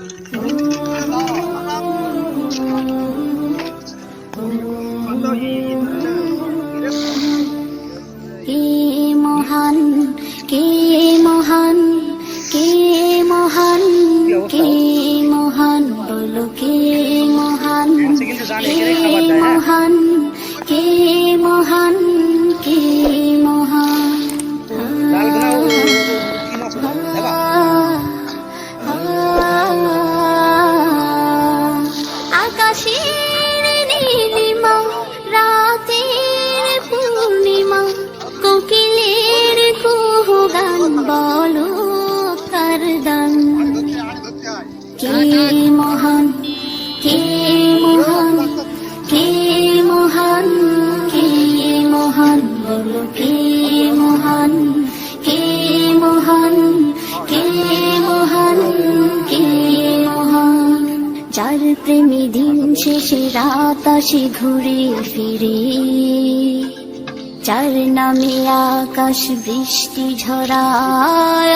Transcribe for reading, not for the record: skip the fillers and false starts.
কে মহান, কে মহান, কে মহান, কে মহান, বলো কে মহান, কে মহান, কে মহান, কে মহান। আকাশের নীলিমা, রাতের পূর্ণিমা, কোকিলের কুহু গান, বলো কার দান। কে মহান, কে মহান, কে মহান, কে মহান, বলো কে মহান, কে মহান, কে মহান, কে মহান। যার প্রেমে দিন শেষে রাত আসে ঘুরে ফিরে, যার নামে আকাশ বৃষ্টি ঝরায়।